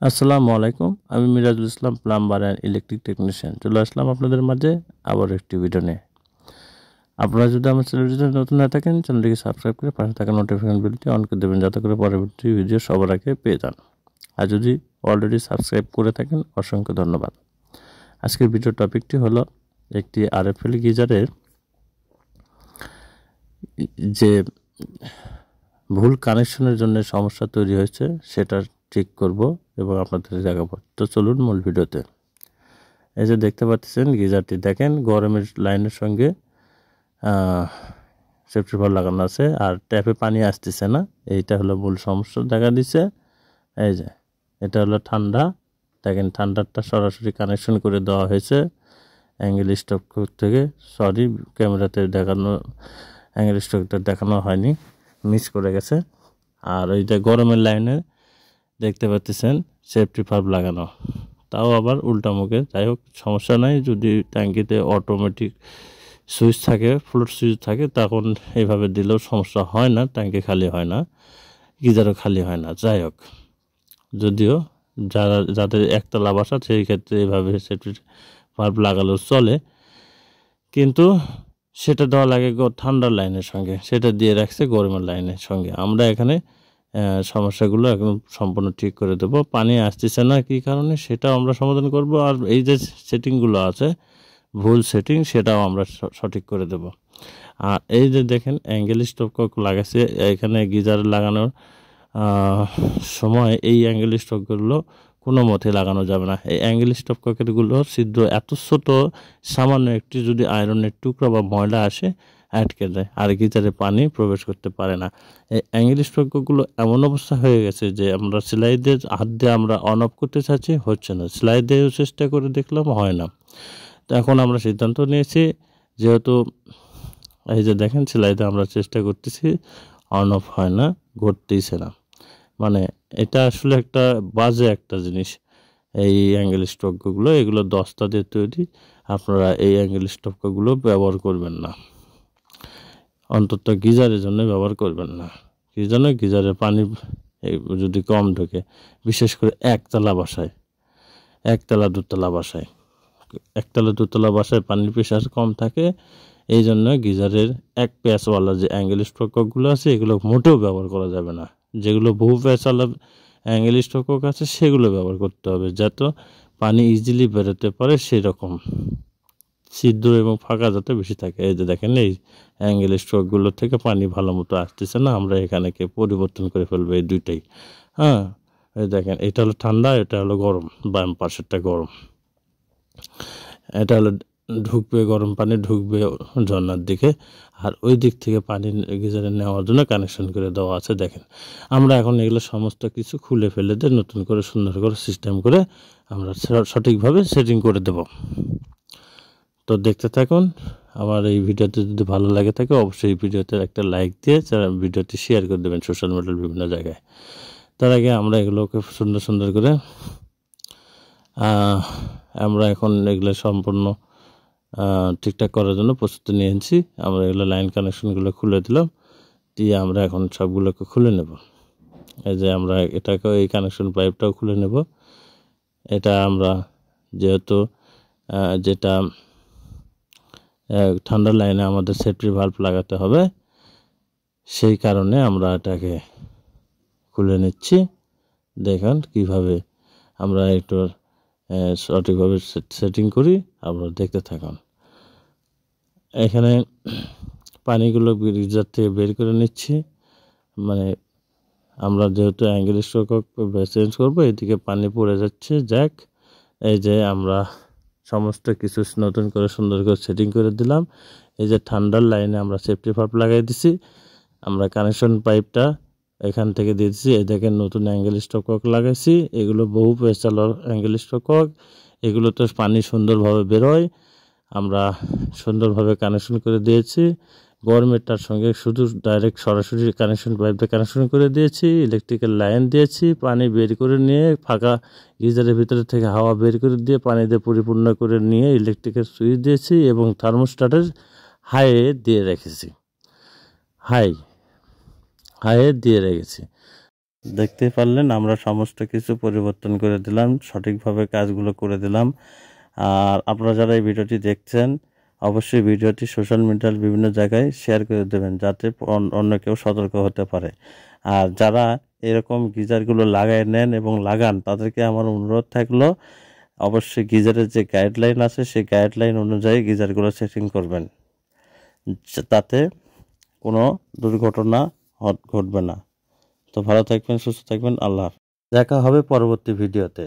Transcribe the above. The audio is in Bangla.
আসসালামু আলাইকুম। আমি মিরাজুল ইসলাম, প্লাম্বার অ্যান্ড ইলেকট্রিক টেকনিশিয়ান। চলে আসলাম আপনাদের মাঝে আবার একটি ভিডিও নিয়ে। আপনারা যদি আমার চ্যানেলটিতে নতুন হয়ে থাকেন, চ্যানেলটিকে সাবস্ক্রাইব করে পাশে থাকা নোটিফিকেশন বেলটি অন করে দেবেন, যাতে করে পরবর্তী ভিডিও সবার আগে পেয়ে যান। আর যদি অলরেডি সাবস্ক্রাইব করে থাকেন, অসংখ্য ধন্যবাদ। আজকের ভিডিও টপিকটি হলো একটি আরএফএল গিজারের যে ভুল কানেকশনের জন্য সমস্যা তৈরি হয়েছে সেটা ঠিক করব এবং আপনাদের দেখাবো। তো চলুন মূল ভিডিওতে। এই যে দেখতে পাচ্ছেন গিজারটি, দেখেন গরমের লাইনের সঙ্গে সেফটি ভাল্ব লাগানো আছে আর ট্যাপে পানি আসতেছে না। এইটা হলো মূল সমস্যা দেখা দিচ্ছে। এই যে এটা হলো ঠান্ডা, দেখেন ঠান্ডারটা সরাসরি কানেকশন করে দেওয়া হয়েছে অ্যাঙ্গেল স্টক থেকে। সরি, ক্যামেরাতে দেখানো অ্যাঙ্গেল স্টকটা দেখানো হয়নি, মিস করে গেছে। আর ওই যে গরমের লাইনে দেখতে পাচ্ছেন সেফটি ভাল্ব লাগানো, তাও আবার উল্টা মুখে। যাই হোক, সমস্যা নাই। যদি ট্যাঙ্কিতে অটোমেটিক সুইচ থাকে, ফ্লোট সুইচ থাকে, তখন এইভাবে দিলেও সমস্যা হয় না, ট্যাঙ্কি খালি হয় না, গিজারও খালি হয় না। যাই হোক, যদিও যাদের একতলা বাসা সেই ক্ষেত্রে এইভাবে সেফটি ভাল্ব লাগালেও চলে, কিন্তু সেটা দেওয়া লাগে ঠান্ডার লাইনের সঙ্গে, সেটা দিয়ে রাখছে গরমের লাইনের সঙ্গে। আমরা এখানে সমস্যাগুলো একদম সম্পূর্ণ ঠিক করে দেবো। পানি আসতেছে না কী কারণে, সেটাও আমরা সমাধান করব। আর এই যে সেটিংগুলো আছে ভুল সেটিং, সেটাও আমরা সঠিক করে দেব। আর এই যে দেখেন অ্যাঙ্গেল স্টপকক লাগাচ্ছে এখানে গিজার লাগানোর সময়, এই অ্যাঙ্গেল স্টপগুলো কোনো মতে লাগানো যাবে না। এই অ্যাঙ্গেল স্টপককেরগুলোর ছিদ্র এত ছোট, সামান্য একটি যদি আয়রনের টুকরা বা ময়লা আসে আটকে যায় আর গিজারে পানি প্রবেশ করতে পারে না। এই অ্যাঙ্গেল স্টপকগুলো এমন অবস্থা হয়ে গেছে যে আমরা সেলাই দিয়ে হাত দিয়ে আমরা অন অফ করতে চাচ্ছি, হচ্ছে না। সেলাই দিয়েও চেষ্টা করে দেখলাম, হয় না। তো এখন আমরা সিদ্ধান্ত নিয়েছি, যেহেতু এই যে দেখেন সেলাইতে আমরা চেষ্টা করতেছি, অন অফ হয় না, ঘটতেইছে না। মানে এটা আসলে একটা বাজে একটা জিনিস। এই অ্যাঙ্গেল স্টকগুলো, এগুলো দস্তা দিয়ে তৈরি। আপনারা এই অ্যাঙ্গেল স্টকগুলো ব্যবহার করবেন না, অন্তত গিজারের জন্য ব্যবহার করবেন না। কি জন্য? গিজারে পানি যদি কম ঢোকে, বিশেষ করে একতলা বাসায়, একতলা দুতলা বাসায়, একতলা দুতলা বাসায় পানির প্রেশার কম থাকে। এই জন্য গিজারের এক প্যাচওয়ালা যে অ্যাঙ্গেল স্টকগুলো আছে, এগুলো মোটেও ব্যবহার করা যাবে না। যেগুলো বহু প্যাচওয়ালা অ্যাঙ্গেল স্টকক আছে সেগুলো ব্যবহার করতে হবে, যাতে পানি ইজিলি বেরোতে পারে, সেরকম ছিদ্র এবং ফাঁকা যাতে বেশি থাকে। এই যে দেখেন এই অ্যাঙ্গেল স্টকগুলো থেকে পানি ভালো মতো আসতেছে না, আমরা এখানে পরিবর্তন করে ফেলবো এই দুইটাই। হ্যাঁ, এই দেখেন এটা হলো ঠান্ডা, এটা হলো গরম, বাম পাশেরটা গরম। এটা হলো ঢুকবে, গরম পানি ঢুকবে ঝর্নার দিকে, আর ওই দিক থেকে পানি গিজারে নেওয়ার জন্য কানেকশন করে দেওয়া আছে। দেখেন আমরা এখন এগুলো সমস্ত কিছু খুলে ফেলে দিয়ে নতুন করে সুন্দর করে সিস্টেম করে আমরা সঠিকভাবে সেটিং করে দেব। তো দেখতে থাকুন। আমার এই ভিডিওতে যদি ভালো লাগে থাকে, অবশ্যই ভিডিওতে একটা লাইক দিয়ে ভিডিওটি শেয়ার করে দেবেন সোশ্যাল মিডিয়ার বিভিন্ন জায়গায়। তার আগে আমরা এগুলোকে সুন্দর সুন্দর করে আমরা এখন এগুলো সম্পূর্ণ ঠিকঠাক করার জন্য প্রস্তুতি নিয়েছি। আমরা এগুলো লাইন কানেকশনগুলো খুলে দিলাম, দিয়ে আমরা এখন সবগুলোকে খুলে নেব। এই যে আমরা এটাকে, এই কানেকশন পাইপটাও খুলে নেব। এটা আমরা যেহেতু যেটা ঠান্ডা লাইনে আমাদের সেফটি ভাল্ব লাগাতে হবে, সেই কারণে আমরা এটাকে খুলে নিচ্ছি। দেখুন কিভাবে আমরা একটু সঠিকভাবে সেটিং করি, আপনারা দেখতে থাকুন। এখানে পানিগুলো গিজার থেকে বের করে নিচ্ছি। মানে আমরা যেহেতু অ্যাঙ্গেল স্টকক চেঞ্জ করবো, এদিকে পানি পড়ে যাচ্ছে। যাক, এই যে আমরা সমস্ত কিছু নতুন করে সুন্দর করে সেটিং করে দিলাম। এই যে ঠান্ডার লাইনে আমরা সেফটি ভাল্ব লাগাই দিছি, আমরা কানেকশন পাইপটা এখান থেকে দিয়ে দিচ্ছি। এই দেখেন নতুন অ্যাঙ্গেল স্টকক লাগাইছি, এগুলো বহু পেশালার অ্যাঙ্গেল স্টকক, এগুলোতে পানি সুন্দরভাবে বেরোয়। আমরা সুন্দরভাবে কানেকশন করে দিয়েছি। গরমেরটার সঙ্গে শুধু ডাইরেক্ট সরাসরি কানেকশন পাইপটা কানেকশন করে দিয়েছি, ইলেকট্রিক্যাল লাইন দিয়েছি, পানি বের করে নিয়ে ফাঁকা গিজারের ভিতরে থেকে হাওয়া বের করে দিয়ে পানি দিয়ে পরিপূর্ণ করে নিয়ে ইলেকট্রিকের সুইচ দিয়েছি এবং থার্মোস্ট্যাটের হাইয়ে দিয়ে রেখেছি, হাইয়ে দিয়ে রেখেছি। দেখতেই পারলেন আমরা সমস্ত কিছু পরিবর্তন করে দিলাম, সঠিকভাবে কাজগুলো করে দিলাম। আর আপনারা যারা এই ভিডিওটি দেখছেন অবশ্যই ভিডিওটি সোশ্যাল মিডিয়ার বিভিন্ন জায়গায় শেয়ার করে দেবেন, যাতে অন্য কেউ সতর্ক হতে পারে। আর যারা এরকম গিজারগুলো লাগায় নেন এবং লাগান, তাদেরকে আমার অনুরোধ থাকলো অবশ্যই গিজারের যে গাইডলাইন আছে সেই গাইডলাইন অনুযায়ী গিজারগুলো সেটিং করবেন, তাতে কোনো দুর্ঘটনা ঘটবে না। তো ভালো থাকবেন, সুস্থ থাকবেন, আল্লাহ হাফেজ। দেখা হবে পরবর্তী ভিডিওতে।